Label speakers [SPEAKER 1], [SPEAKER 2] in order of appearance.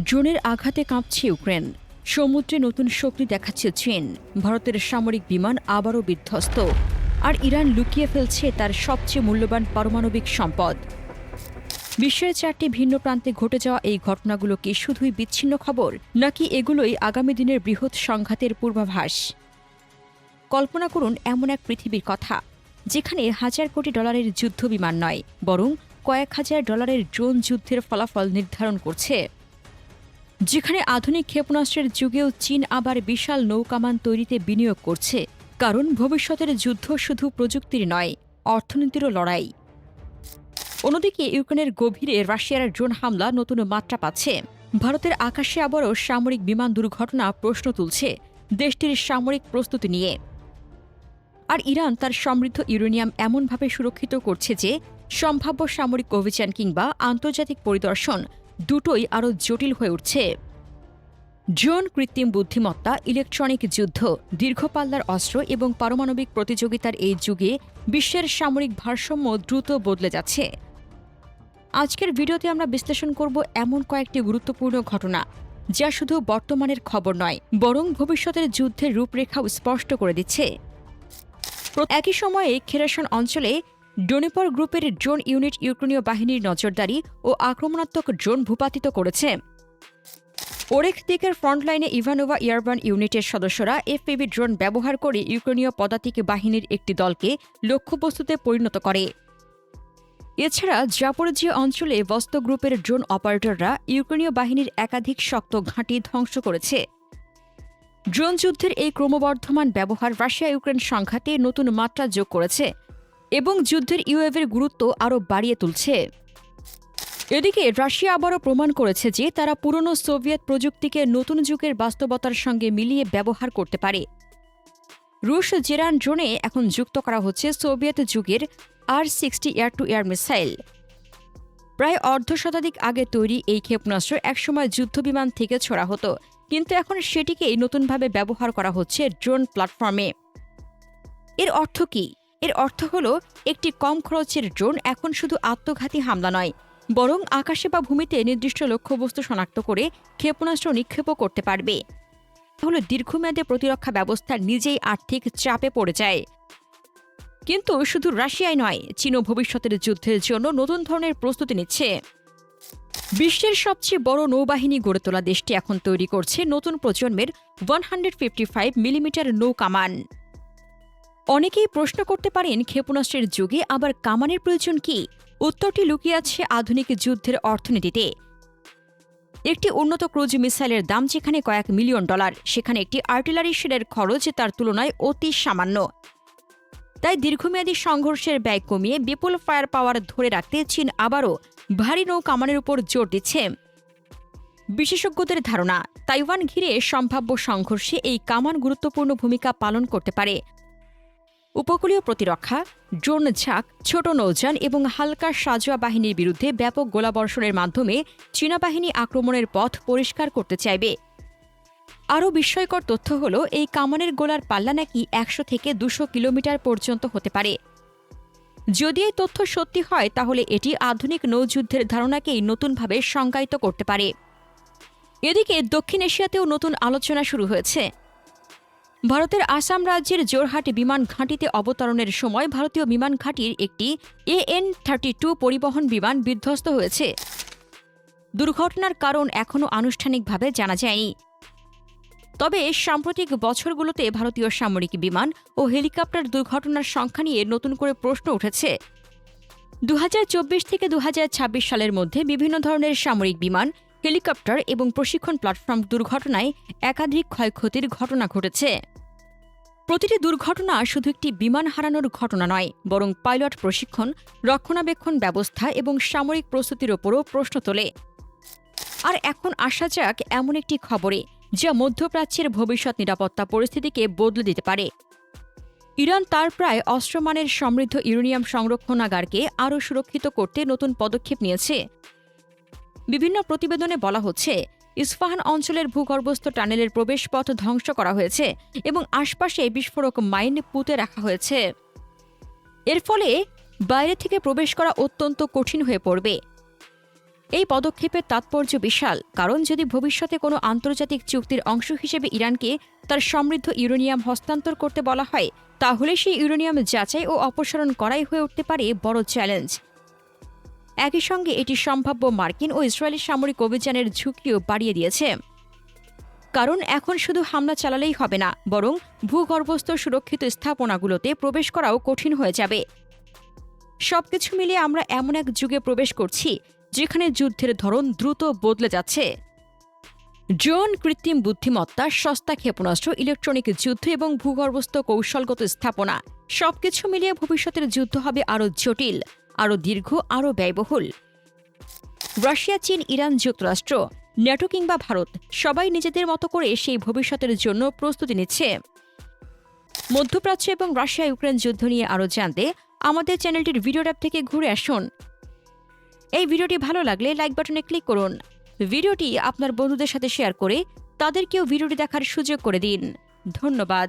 [SPEAKER 1] ড্রোনের আঘাতে কাঁপছে ইউক্রেন। সমুদ্রে নতুন শক্তি দেখাচ্ছে চীন। ভারতের সামরিক বিমান আবারও বিধ্বস্ত। আর ইরান লুকিয়ে ফেলছে তার সবচেয়ে মূল্যবান পারমাণবিক সম্পদ। বিশ্বের 4টি ভিন্ন প্রান্তে ঘটে যাওয়া এই ঘটনাগুলো কি শুধুই বিচ্ছিন্ন খবর, নাকি এগুলোই আগামী দিনের বৃহৎ সংঘাতের পূর্বাভাস? কল্পনা করুন এমন এক পৃথিবীর কথা, যেখানে হাজার কোটি ডলারের যুদ্ধ বিমান নয়, বরং কয়েক হাজার ডলারের ড্রোন যুদ্ধের ফলাফল নির্ধারণ করছে। যেখানে আধুনিক ক্ষেপণাস্ত্রের যুগেও চীন আবার বিশাল নৌকামান তৈরিতে বিনিয়োগ করছে, কারণ ভবিষ্যতের যুদ্ধ শুধু প্রযুক্তির নয়, অর্থনীতিরও লড়াই। অন্যদিকে ইউক্রেনের গভীরে রাশিয়ার ড্রোন হামলা নতুন মাত্রা পাচ্ছে। ভারতের আকাশে আবারও সামরিক বিমান দুর্ঘটনা প্রশ্ন তুলছে দেশটির সামরিক প্রস্তুতি নিয়ে। আর ইরান তার সমৃদ্ধ ইউরেনিয়াম এমনভাবে সুরক্ষিত করছে যে সম্ভাব্য সামরিক অভিযান কিংবা আন্তর্জাতিক পরিদর্শন দুটোই আরও জটিল হয়ে উঠছে। ড্রোন, কৃত্রিম বুদ্ধিমত্তা, ইলেকট্রনিক যুদ্ধ, দীর্ঘপাল্লার অস্ত্র এবং পারমাণবিক প্রতিযোগিতার এই যুগে বিশ্বের সামরিক ভারসাম্য দ্রুত বদলে যাচ্ছে। আজকের ভিডিওতে আমরা বিশ্লেষণ করব এমন কয়েকটি গুরুত্বপূর্ণ ঘটনা, যা শুধু বর্তমানের খবর নয়, বরং ভবিষ্যতের যুদ্ধের রূপরেখাও স্পষ্ট করে দিচ্ছে। একই সময়ে খেরাসন অঞ্চলে ডোনিপর গ্রুপের ড্রোন ইউনিট ইউক্রেনীয় বাহিনীর নজরদারি ও আক্রমণাত্মক ড্রোন ভূপাতিত করেছে। ওরেখ দিকের ফ্রন্টলাইনে ইভানোভা এয়ারবার্ন ইউনিটের সদস্যরা এফপিভি ড্রোন ব্যবহার করে ইউক্রেনীয় পদাতিক বাহিনীর একটি দলকে লক্ষ্যবস্তুতে পরিণত করে। এছাড়া জাপোরিজিয়া অঞ্চলে বস্ত গ্রুপের ড্রোন অপারেটররা ইউক্রেনীয় বাহিনীর একাধিক শক্ত ঘাঁটি ধ্বংস করেছে। ড্রোন যুদ্ধের এই ক্রমবর্ধমান ব্যবহার রাশিয়া ইউক্রেন সংঘাতে নতুন মাত্রা যোগ করেছে এবং যুদ্ধের ইউএভের গুরুত্ব আরও বাড়িয়ে তুলছে। এদিকে রাশিয়া আবারও প্রমাণ করেছে যে তারা পুরনো সোভিয়েত প্রযুক্তিকে নতুন যুগের বাস্তবতার সঙ্গে মিলিয়ে ব্যবহার করতে পারে। রুশ জেরান ড্রোনে এখন যুক্ত করা হচ্ছে সোভিয়েত যুগের R-60 air two air missile. প্রায় অর্ধশতাধিক আগে তৈরি এই ক্ষেপণাস্ত্র একসময় যুদ্ধবিমান থেকে ছোড়া হতো, কিন্তু এখন সেটিকেই নতুনভাবে ব্যবহার করা হচ্ছে ড্রোন প্ল্যাটফর্মে। এর অর্থ কি? এর অর্থ হল একটি কম খরচের ড্রোন এখন শুধু আত্মঘাতী হামলা নয়, বরং আকাশে বা ভূমিতে নির্দিষ্ট লক্ষ্যবস্তু শনাক্ত করে ক্ষেপণাস্ত্র নিক্ষেপও করতে পারবে। তাহলে দীর্ঘমেয়াদে প্রতিরক্ষা ব্যবস্থা নিজেই আর্থিক চাপে পড়ে যায়। কিন্তু শুধু রাশিয়াই নয়, চীনও ভবিষ্যতের যুদ্ধের জন্য নতুন ধরনের প্রস্তুতি নিচ্ছে। বিশ্বের সবচেয়ে বড় নৌবাহিনী গড়ে তোলা দেশটি এখন তৈরি করছে নতুন প্রজন্মের 155 মিলিমিটার নৌকামান। অনেকেই প্রশ্ন করতে পারেন, ক্ষেপণাস্ত্রের যুগে আবার কামানের প্রয়োজন কি? উত্তরটি লুকিয়ে আছে আধুনিক যুদ্ধের অর্থনীতিতে। একটি উন্নত ক্রুজ মিসাইলের দাম যেখানে কয়েক মিলিয়ন ডলার, সেখানে একটি আর্টিলারি শেলের খরচ তার তুলনায় অতি সামান্য। তাই দীর্ঘমেয়াদী সংঘর্ষের ব্যয় কমিয়ে বিপুল ফায়ার পাওয়ার ধরে রাখতে চীন আবারও ভারী নৌ কামানের উপর জোর দিচ্ছে। বিশেষজ্ঞদের ধারণা, তাইওয়ান ঘিরে সম্ভাব্য সংঘর্ষে এই কামান গুরুত্বপূর্ণ ভূমিকা পালন করতে পারে। উপকূলীয় প্রতিরক্ষা, ড্রোন ঝাঁক, ছোট নৌযান এবং হালকা সাঁজোয়া বাহিনীর বিরুদ্ধে ব্যাপক গোলাবর্ষণের মাধ্যমে চীনা বাহিনী আক্রমণের পথ পরিষ্কার করতে চাইবে। আরও বিস্ময়কর তথ্য হল, এই কামানের গোলার পাল্লা নাকি 100 থেকে 200 কিলোমিটার পর্যন্ত হতে পারে। যদি এই তথ্য সত্যি হয়, তাহলে এটি আধুনিক নৌযুদ্ধের ধারণাকেই নতুনভাবে সংজ্ঞায়িত করতে পারে। এদিকে দক্ষিণ এশিয়াতেও নতুন আলোচনা শুরু হয়েছে। ভারতের আসাম রাজ্যের জোরহাট বিমান ঘাঁটিতে অবতরণের সময় ভারতীয় বিমান ঘাঁটির একটি AN-32 পরিবহন বিমান বিধ্বস্ত হয়েছে। দুর্ঘটনার কারণ এখনও আনুষ্ঠানিকভাবে জানা যায়নি। তবে সাম্প্রতিক বছরগুলোতে ভারতীয় সামরিক বিমান ও হেলিকপ্টার দুর্ঘটনার সংখ্যা নিয়ে নতুন করে প্রশ্ন উঠেছে। 2024 থেকে 2026 সালের মধ্যে বিভিন্ন ধরনের সামরিক বিমান, হেলিকপ্টার এবং প্রশিক্ষণ প্ল্যাটফর্ম দুর্ঘটনায় একাধিক ক্ষয়ক্ষতির ঘটনা ঘটেছে। প্রতিটি দুর্ঘটনা শুধু একটি বিমান হারানোর ঘটনা নয়, বরং পাইলট প্রশিক্ষণ, রক্ষণাবেক্ষণ ব্যবস্থা এবং সামরিক প্রস্তুতির ওপরও প্রশ্ন তোলে। আর এখন আসা যাক এমন একটি খবরে, যা মধ্যপ্রাচ্যের ভবিষ্যৎ নিরাপত্তা পরিস্থিতিকে বদলে দিতে পারে। ইরান তার প্রায় অস্ত্রমানের সমৃদ্ধ ইউরেনিয়াম সংরক্ষণাগারকে আরও সুরক্ষিত করতে নতুন পদক্ষেপ নিয়েছে। বিভিন্ন প্রতিবেদনে বলা হচ্ছে, ইস্পাহান অঞ্চলের ভূগর্ভস্থ টানেলের প্রবেশপথ ধ্বংস করা হয়েছে এবং আশপাশে বিস্ফোরক মাইন পুঁতে রাখা হয়েছে। এর ফলে বাইরে থেকে প্রবেশ করা অত্যন্ত কঠিন হয়ে পড়বে। এই পদক্ষেপের তাৎপর্য বিশাল, কারণ যদি ভবিষ্যতে কোনো আন্তর্জাতিক চুক্তির অংশ হিসেবে ইরানকে তার সমৃদ্ধ ইউরেনিয়াম হস্তান্তর করতে বলা হয়, তাহলে সেই ইউরেনিয়াম যাচাই ও অপসারণ করাই হয়ে উঠতে পারে বড় চ্যালেঞ্জ। একই সঙ্গে এটি সম্ভাব্য মার্কিন ও ইসরায়েলি সামরিক অভিযানের ঝুঁকিও বাড়িয়ে দিয়েছে। কারণ এখন শুধু হামলা চালালেই হবে না, বরং ভূগর্ভস্থ সুরক্ষিত স্থাপনাগুলোতে প্রবেশ করাও কঠিন হয়ে যাবে। সবকিছু মিলিয়ে আমরা এমন এক যুগে প্রবেশ করছি যেখানে যুদ্ধের ধরন দ্রুত বদলে যাচ্ছে। ড্রোন, কৃত্রিম বুদ্ধিমত্তা, সস্তা ক্ষেপণাস্ত্র, ইলেকট্রনিক যুদ্ধ এবং ভূগর্ভস্থ কৌশলগত স্থাপনা, সবকিছু মিলিয়ে ভবিষ্যতের যুদ্ধ হবে আরও জটিল, আরও দীর্ঘ, আরও ব্যয়বহুল। রাশিয়া, চীন, ইরান, যুক্তরাষ্ট্র, ন্যাটো কিংবা ভারত সবাই নিজেদের মতো করে সেই ভবিষ্যতের জন্য প্রস্তুতি নিচ্ছে। মধ্যপ্রাচ্য এবং রাশিয়া ইউক্রেন যুদ্ধ নিয়ে আরও জানতে আমাদের চ্যানেলটির ভিডিও ট্যাব থেকে ঘুরে আসুন। এই ভিডিওটি ভালো লাগলে লাইক বাটনে ক্লিক করুন। ভিডিওটি আপনার বন্ধুদের সাথে শেয়ার করে তাদেরকেও ভিডিওটি দেখার সুযোগ করে দিন। ধন্যবাদ।